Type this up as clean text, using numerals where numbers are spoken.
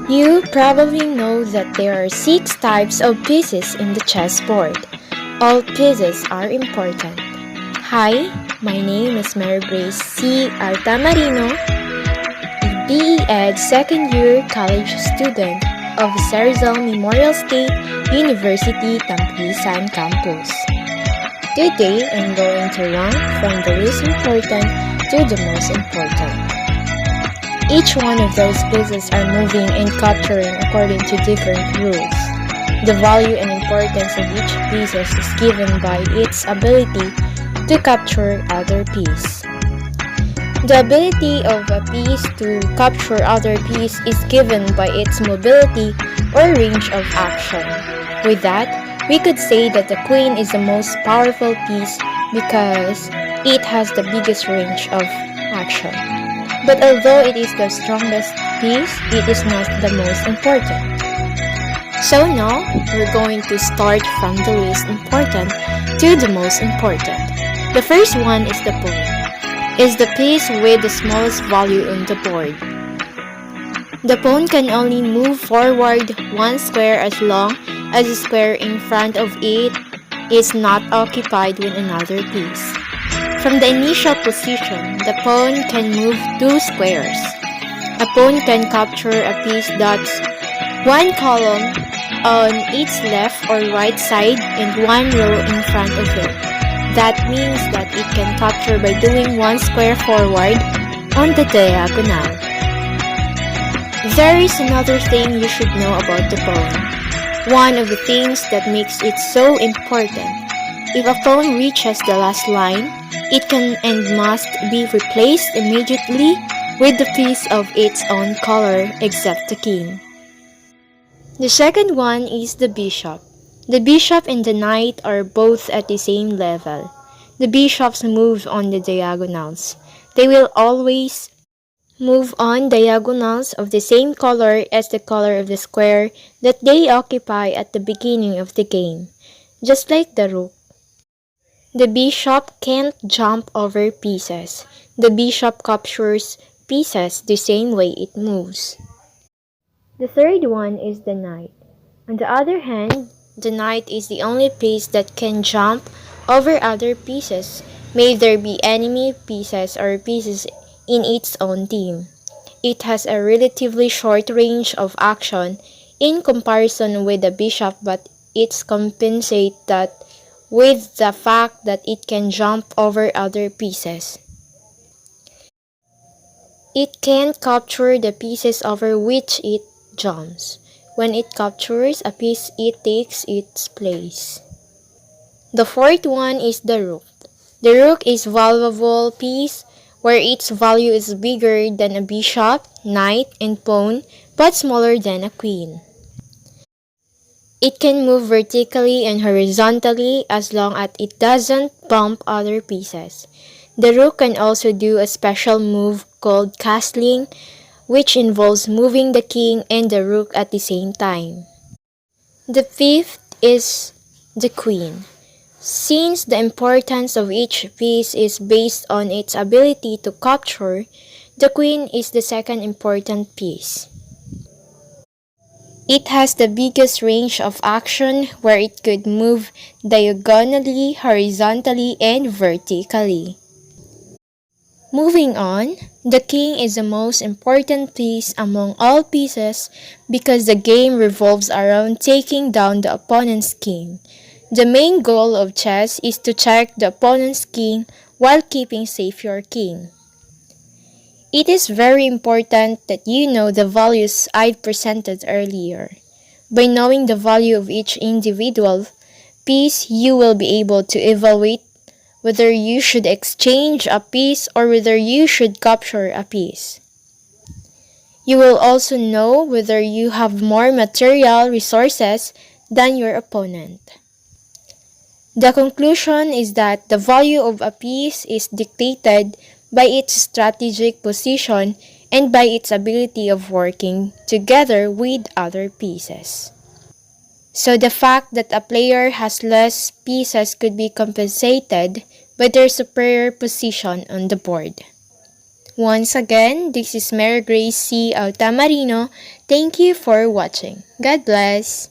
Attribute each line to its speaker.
Speaker 1: You probably know that there are 6 types of pieces in the chessboard. All pieces are important. Hi, my name is Mary Grace C. Altamarino, a BE Ed second year college student of Sarizal Memorial State University Tampisan Campus. Today, I'm going to rank from the least important to the most important. Each one of those pieces are moving and capturing according to different rules. The value and importance of each piece is given by its ability to capture other piece. The ability of a piece to capture other piece is given by its mobility or range of action. With that, we could say that the queen is the most powerful piece because it has the biggest range of action. But although it is the strongest piece, it is not the most important. So now, we're going to start from the least important to the most important. The first one is the pawn. Is the piece with the smallest value on the board. The pawn can only move forward one square as long as the square in front of it is not occupied with another piece. From the initial position, the pawn can move 2 squares. A pawn can capture a piece that's one column on its left or right side and one row in front of it. That means that it can capture by doing 1 square forward on the diagonal. There is another thing you should know about the pawn. One of the things that makes it so important. If a pawn reaches the last line, it can and must be replaced immediately with the piece of its own color except the king. The second one is the bishop. The bishop and the knight are both at the same level. The bishops move on the diagonals. They will always move on diagonals of the same color as the color of the square that they occupy at the beginning of the game, just like the rook. The bishop can't jump over pieces. The bishop captures pieces the same way it moves. The third one is the knight. On the other hand, the knight is the only piece that can jump over other pieces, may there be enemy pieces or pieces in its own team. It has a relatively short range of action in comparison with the bishop, but it's compensated that with the fact that it can jump over other pieces. It can capture the pieces over which it jumps. When it captures a piece, it takes its place. The fourth one is the rook. The rook is a valuable piece where its value is bigger than a bishop, knight, and pawn, but smaller than a queen. It can move vertically and horizontally as long as it doesn't bump other pieces. The rook can also do a special move called castling, which involves moving the king and the rook at the same time. The fifth is the queen. Since the importance of each piece is based on its ability to capture, the queen is the second important piece. It has the biggest range of action where it could move diagonally, horizontally, and vertically. Moving on, the king is the most important piece among all pieces because the game revolves around taking down the opponent's king. The main goal of chess is to check the opponent's king while keeping safe your king. It is very important that you know the values I presented earlier. By knowing the value of each individual piece, you will be able to evaluate whether you should exchange a piece or whether you should capture a piece. You will also know whether you have more material resources than your opponent. The conclusion is that the value of a piece is dictated by its strategic position and by its ability of working together with other pieces. So the fact that a player has less pieces could be compensated by their superior position on the board. Once again, this is Mary Grace C. Altamarino. Thank you for watching. God bless.